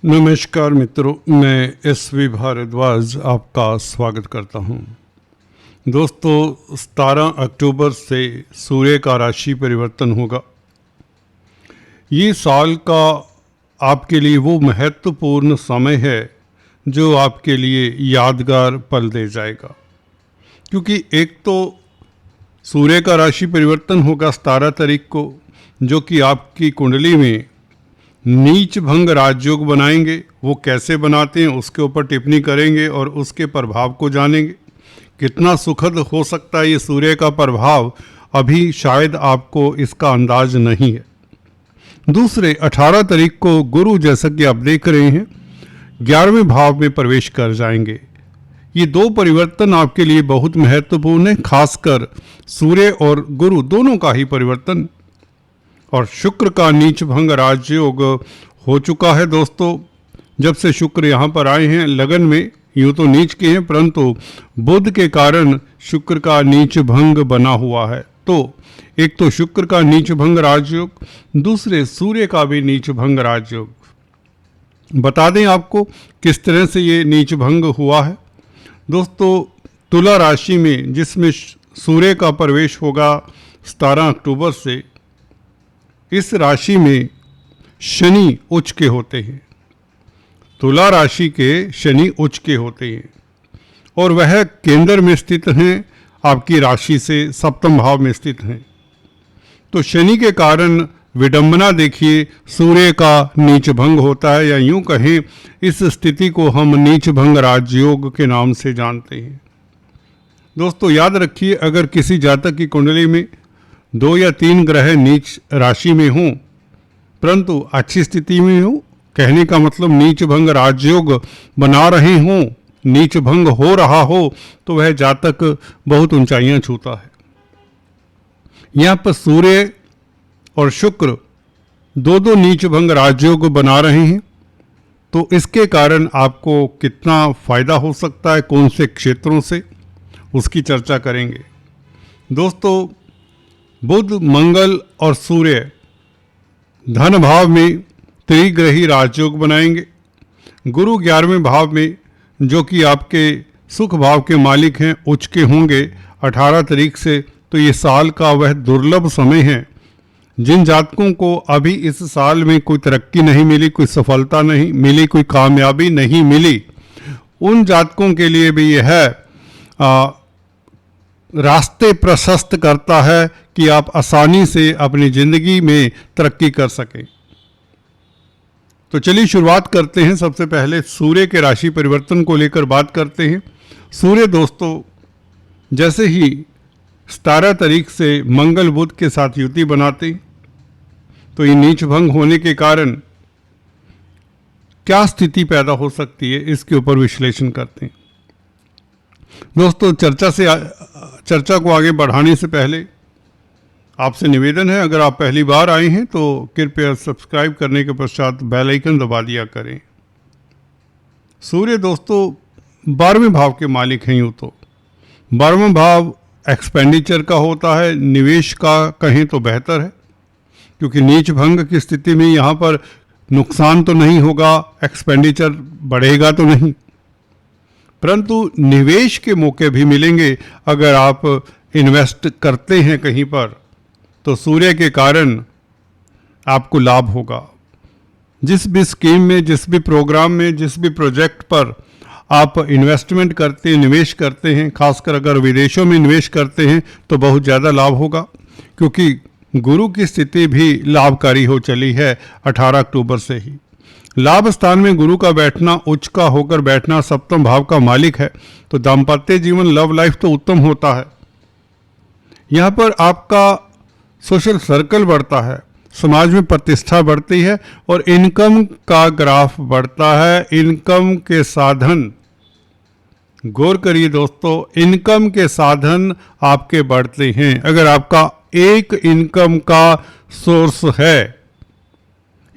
नमस्कार मित्रों, मैं एस.वी. भारद्वाज आपका स्वागत करता हूं। दोस्तों, 17 अक्टूबर से सूर्य का राशि परिवर्तन होगा। ये साल का आपके लिए वो महत्वपूर्ण समय है जो आपके लिए यादगार पल दे जाएगा, क्योंकि एक तो सूर्य का राशि परिवर्तन होगा 17 तारीख को, जो कि आपकी कुंडली में नीच भंग राजयोग बनाएंगे। वो कैसे बनाते हैं उसके ऊपर टिप्पणी करेंगे और उसके प्रभाव को जानेंगे। कितना सुखद हो सकता है ये सूर्य का प्रभाव, अभी शायद आपको इसका अंदाज नहीं है। दूसरे 18 तारीख को गुरु, जैसा कि आप देख रहे हैं, 11वें भाव में प्रवेश कर जाएंगे। ये दो परिवर्तन आपके लिए बहुत महत्वपूर्ण है, खासकर सूर्य और गुरु दोनों का ही परिवर्तन। और शुक्र का नीच भंग राजयोग हो चुका है। दोस्तों, जब से शुक्र यहाँ पर आए हैं लगन में, यूँ तो नीच के हैं, परंतु बुध के कारण शुक्र का नीच भंग बना हुआ है। तो एक तो शुक्र का नीच भंग राजयोग, दूसरे सूर्य का भी नीच भंग राजयोग। बता दें आपको किस तरह से ये नीच भंग हुआ है। दोस्तों, तुला राशि में जिसमें सूर्य का प्रवेश होगा 17 अक्टूबर से, इस राशि में शनि उच्च के होते हैं। तुला राशि के शनि उच्च के होते हैं और वह केंद्र में स्थित हैं, आपकी राशि से सप्तम भाव में स्थित हैं। तो शनि के कारण विडंबना देखिए, सूर्य का नीच भंग होता है, या यूं कहें इस स्थिति को हम नीच भंग राजयोग के नाम से जानते हैं। दोस्तों, याद रखिए, अगर किसी जातक की कुंडली में 2 या 3 ग्रह नीच राशि में हों परंतु अच्छी स्थिति में हो, कहने का मतलब नीच भंग राजयोग बना रहे हों, नीच भंग हो रहा हो, तो वह जातक बहुत ऊंचाइयां छूता है। यहाँ पर सूर्य और शुक्र दो नीच भंग राजयोग बना रहे हैं, तो इसके कारण आपको कितना फायदा हो सकता है, कौन से क्षेत्रों से, उसकी चर्चा करेंगे। दोस्तों, बुध, मंगल और सूर्य धन भाव में त्रिग्रही राजयोग बनाएंगे। गुरु 11वें भाव में, जो कि आपके सुख भाव के मालिक हैं, उच्च के होंगे 18 तारीख से। तो ये साल का वह दुर्लभ समय है। जिन जातकों को अभी इस साल में कोई तरक्की नहीं मिली, कोई सफलता नहीं मिली, कोई कामयाबी नहीं मिली, उन जातकों के लिए भी यह रास्ते प्रशस्त करता है कि आप आसानी से अपनी ज़िंदगी में तरक्की कर सकें। तो चलिए शुरुआत करते हैं। सबसे पहले सूर्य के राशि परिवर्तन को लेकर बात करते हैं। सूर्य दोस्तों, जैसे ही 17 तारीख से मंगल बुध के साथ युति बनाते, तो ये नीच भंग होने के कारण क्या स्थिति पैदा हो सकती है, इसके ऊपर विश्लेषण करते हैं। दोस्तों, चर्चा को आगे बढ़ाने से पहले आपसे निवेदन है, अगर आप पहली बार आए हैं तो कृपया सब्सक्राइब करने के पश्चात बेल आइकन दबा दिया करें। सूर्य दोस्तों 12वें भाव के मालिक हैं। यूँ तो 12वां भाव एक्सपेंडिचर का होता है, निवेश का कहें तो बेहतर है, क्योंकि नीच भंग की स्थिति में यहाँ पर नुकसान तो नहीं होगा, एक्सपेंडिचर बढ़ेगा तो नहीं, परंतु निवेश के मौके भी मिलेंगे। अगर आप इन्वेस्ट करते हैं कहीं पर, तो सूर्य के कारण आपको लाभ होगा। जिस भी स्कीम में, जिस भी प्रोग्राम में, जिस भी प्रोजेक्ट पर आप इन्वेस्टमेंट करते हैं, निवेश करते हैं, खासकर अगर विदेशों में निवेश करते हैं, तो बहुत ज़्यादा लाभ होगा, क्योंकि गुरु की स्थिति भी लाभकारी हो चली है 18 अक्टूबर से ही। लाभ स्थान में गुरु का बैठना, उच्च का होकर बैठना, सप्तम भाव का मालिक है, तो दाम्पत्य जीवन, लव लाइफ तो उत्तम होता है। यहाँ पर आपका सोशल सर्कल बढ़ता है, समाज में प्रतिष्ठा बढ़ती है और इनकम का ग्राफ बढ़ता है। इनकम के साधन, गौर करिए दोस्तों, इनकम के साधन आपके बढ़ते हैं। अगर आपका एक इनकम का सोर्स है,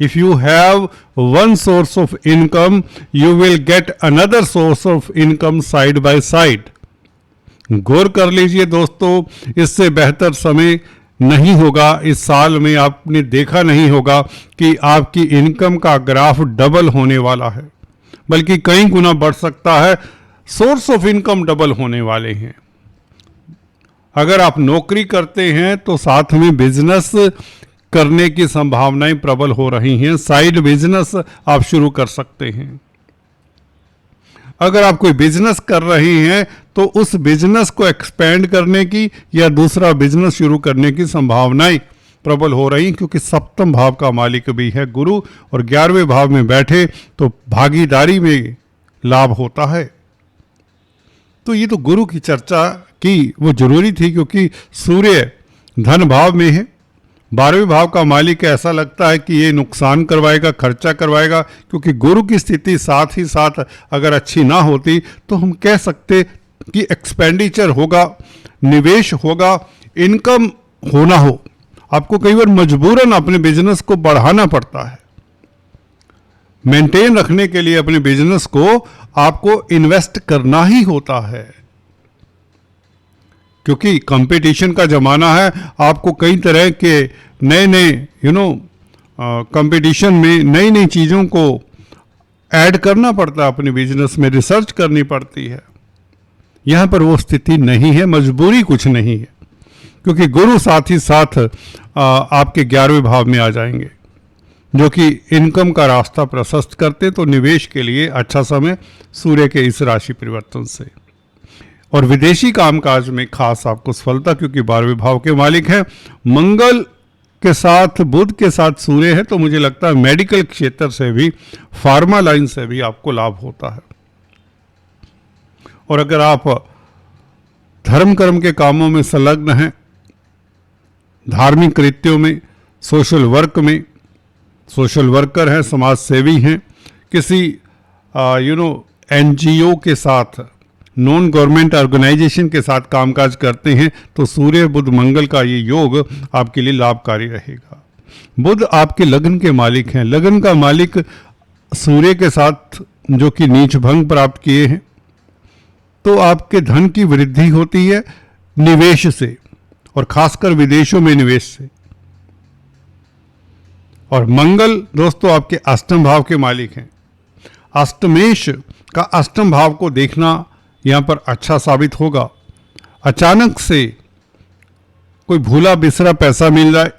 if you have one source of income, you will get another source of income side by side. गौर कर लीजिए दोस्तों, इससे बेहतर समय नहीं होगा, इस साल में आपने देखा नहीं होगा कि आपकी इनकम का ग्राफ डबल होने वाला है, बल्कि कई गुना बढ़ सकता है। सोर्स ऑफ इनकम डबल होने वाले हैं। अगर आप नौकरी करते हैं तो साथ में बिजनेस करने की संभावनाएं प्रबल हो रही हैं। साइड बिजनेस आप शुरू कर सकते हैं। अगर आप कोई बिजनेस कर रहे हैं तो उस बिजनेस को एक्सपेंड करने की या दूसरा बिजनेस शुरू करने की संभावनाएं प्रबल हो रही, क्योंकि सप्तम भाव का मालिक भी है गुरु और 11वें भाव में बैठे तो भागीदारी में लाभ होता है। तो ये तो गुरु की चर्चा की वो जरूरी थी, क्योंकि सूर्य धन भाव में है, 12वें भाव का मालिक है। ऐसा लगता है कि ये नुकसान करवाएगा, खर्चा करवाएगा, क्योंकि गुरु की स्थिति साथ ही साथ अगर अच्छी ना होती तो हम कह सकते कि एक्सपेंडिचर होगा, निवेश होगा, इनकम होना हो। आपको कई बार मजबूरन अपने बिजनेस को बढ़ाना पड़ता है। मेंटेन रखने के लिए अपने बिजनेस को आपको इन्वेस्ट करना ही होता है, क्योंकि कंपटीशन का ज़माना है। आपको कई तरह के नए नए कंपटीशन में नई नई चीज़ों को ऐड करना पड़ता है, अपने बिजनेस में रिसर्च करनी पड़ती है। यहाँ पर वो स्थिति नहीं है, मजबूरी कुछ नहीं है, क्योंकि गुरु साथ ही साथ आपके 11वें भाव में आ जाएंगे, जो कि इनकम का रास्ता प्रशस्त करते। तो निवेश के लिए अच्छा समय सूर्य के इस राशि परिवर्तन से। और विदेशी कामकाज में खास आपको सफलता, क्योंकि 12वें भाव के मालिक हैं। मंगल के साथ बुध के साथ सूर्य है, तो मुझे लगता है मेडिकल क्षेत्र से भी, फार्मा लाइन से भी आपको लाभ होता है। और अगर आप धर्म कर्म के कामों में संलग्न हैं, धार्मिक कृत्यों में, सोशल वर्क में, सोशल वर्कर हैं, समाज सेवी हैं, किसी NGO के साथ, नॉन गवर्नमेंट ऑर्गेनाइजेशन के साथ कामकाज करते हैं, तो सूर्य बुध मंगल का ये योग आपके लिए लाभकारी रहेगा। बुध आपके लग्न के मालिक हैं। लग्न का मालिक सूर्य के साथ जो कि नीच भंग प्राप्त किए हैं, तो आपके धन की वृद्धि होती है निवेश से, और खासकर विदेशों में निवेश से। और मंगल दोस्तों आपके अष्टम भाव के मालिक हैं। अष्टमेश का अष्टम भाव को देखना यहाँ पर अच्छा साबित होगा। अचानक से कोई भूला बिसरा पैसा मिल जाए,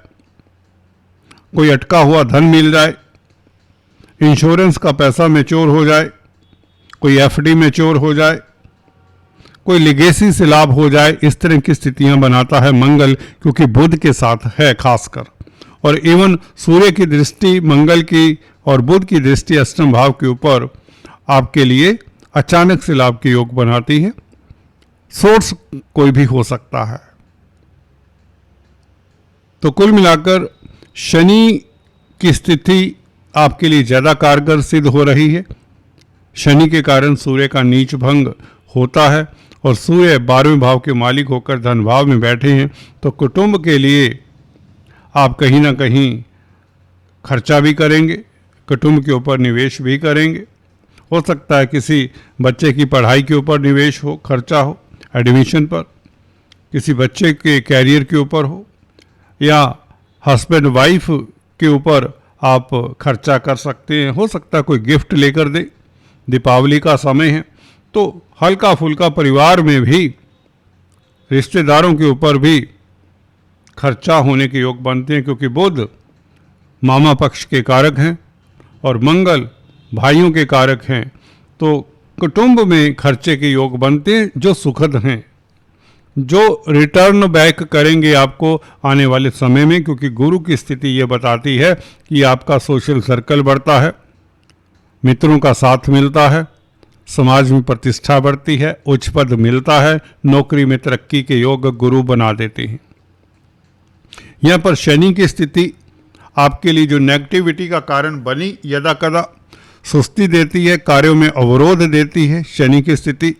कोई अटका हुआ धन मिल जाए, इंश्योरेंस का पैसा मैच्योर हो जाए, कोई FD मैच्योर हो जाए, कोई लिगेसी से लाभ हो जाए, इस तरह की स्थितियां बनाता है मंगल, क्योंकि बुध के साथ है खासकर। और इवन सूर्य की दृष्टि मंगल की और बुध की दृष्टि अष्टम भाव के ऊपर आपके लिए अचानक से लाभ के योग बनाती है। सोर्स कोई भी हो सकता है। तो कुल मिलाकर शनि की स्थिति आपके लिए ज़्यादा कारगर सिद्ध हो रही है। शनि के कारण सूर्य का नीच भंग होता है, और सूर्य 12वें भाव के मालिक होकर धन भाव में बैठे हैं, तो कुटुंब के लिए आप कहीं ना कहीं खर्चा भी करेंगे, कुटुंब के ऊपर निवेश भी करेंगे। हो सकता है किसी बच्चे की पढ़ाई के ऊपर निवेश हो, खर्चा हो, एडमिशन पर, किसी बच्चे के कैरियर के ऊपर हो, या हस्बैंड वाइफ के ऊपर आप खर्चा कर सकते हैं। हो सकता है कोई गिफ्ट लेकर दे, दीपावली का समय है, तो हल्का फुल्का परिवार में भी, रिश्तेदारों के ऊपर भी खर्चा होने के योग बनते हैं, क्योंकि बुध मामा पक्ष के कारक हैं और मंगल भाइयों के कारक हैं। तो कुटुंब में खर्चे के योग बनते हैं जो सुखद हैं, जो रिटर्न बैक करेंगे आपको आने वाले समय में, क्योंकि गुरु की स्थिति ये बताती है कि आपका सोशल सर्कल बढ़ता है, मित्रों का साथ मिलता है, समाज में प्रतिष्ठा बढ़ती है, उच्च पद मिलता है, नौकरी में तरक्की के योग गुरु बना देते हैं। यहाँ पर शनि की स्थिति आपके लिए जो नेगेटिविटी का कारण बनी, यदा कदा सुस्ती देती है, कार्यों में अवरोध देती है। शनि की स्थिति,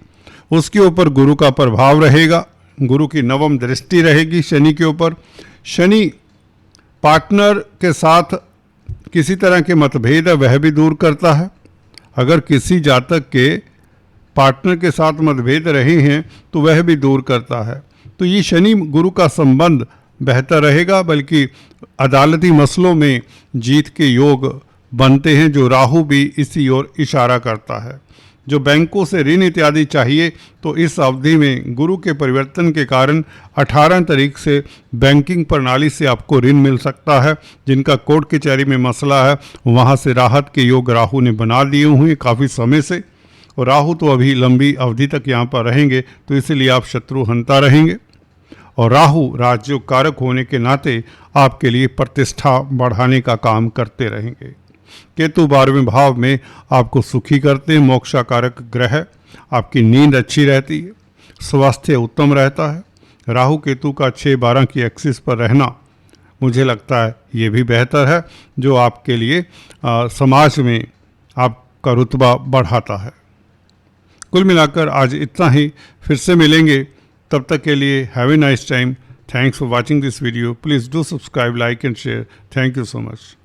उसके ऊपर गुरु का प्रभाव रहेगा, गुरु की नवम दृष्टि रहेगी शनि के ऊपर। शनि पार्टनर के साथ किसी तरह के मतभेद है वह भी दूर करता है। अगर किसी जातक के पार्टनर के साथ मतभेद रहे हैं तो वह भी दूर करता है। तो ये शनि गुरु का संबंध बेहतर रहेगा, बल्कि अदालती मसलों में जीत के योग बनते हैं, जो राहु भी इसी ओर इशारा करता है। जो बैंकों से ऋण इत्यादि चाहिए, तो इस अवधि में गुरु के परिवर्तन के कारण 18 तारीख से बैंकिंग प्रणाली से आपको ऋण मिल सकता है। जिनका कोर्ट कचहरी में मसला है, वहाँ से राहत के योग राहु ने बना दिए हुए काफ़ी समय से, और राहु तो अभी लंबी अवधि तक यहाँ पर रहेंगे, तो इसलिए आप शत्रुहंता रहेंगे। और राहु राजयोग कारक होने के नाते आपके लिए प्रतिष्ठा बढ़ाने का काम करते रहेंगे। केतु 12वें भाव में आपको सुखी करते हैं, मोक्षाकारक ग्रह। आपकी नींद अच्छी रहती है, स्वास्थ्य उत्तम रहता है। राहु केतु का 6-12 की एक्सिस पर रहना मुझे लगता है ये भी बेहतर है, जो आपके लिए समाज में आपका रुतबा बढ़ाता है। कुल मिलाकर आज इतना ही, फिर से मिलेंगे, तब तक के लिए have a nice time. Thanks for watching this video. Please do subscribe, like and share. Thank you so much.